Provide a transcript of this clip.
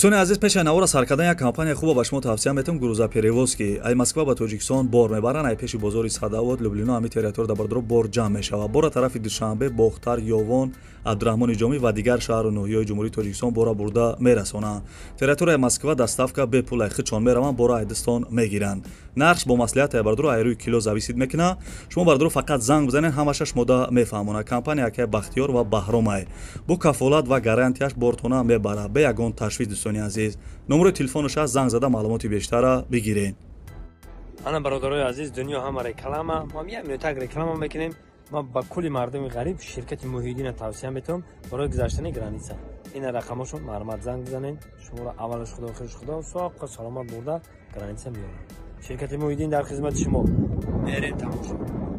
دوستان عزیز، پیش نوار سرکردن یک کمپانی خوب به شما توصیه میتونم. گروزاپریوز که ای مسکو به تاجیکستان بار میبرن، ای پیش بازار صداوت لوبلینا همی تریتور در بردرو بار جمع میشوه. بار طرف دوشنبه باختر، یوون، عبدالرحمن جامی و دیگر شهر و ناحیه‌های جمهوری تاجیکستان بار برده میرسونه. تریتور مسکو دستافکا به پول خچون میروند، بار ایدستان میگیرن. نقش با مصلحت بردرو ای روی کیلو زویسید میکنه. شما بردرو فقط زنگ بزنین همشش مده میفهمونه. کمپانی که بختیار و بهرام با کفالت و گارانتیش بارتونه میبره. به یگان تشویق دوستان عزیز، نمره تلفنش از زنگ زده معلوماتی بیشتر بگیرین. انا برادرای عزیز، دنیا همه رکلامه، ما یک منوت رکلام میکنیم. ما با کلی مردم غریب شرکت موحدین توصیه میتونم برای گذشتن گرانیسا. این رقمشو مرمت زنگ بزنین، شما را اولش خدا آخرش خدا ساق سلامت برده گرانیسا میارن. شرکت موحدین در خدمت شما. برید تمام شد.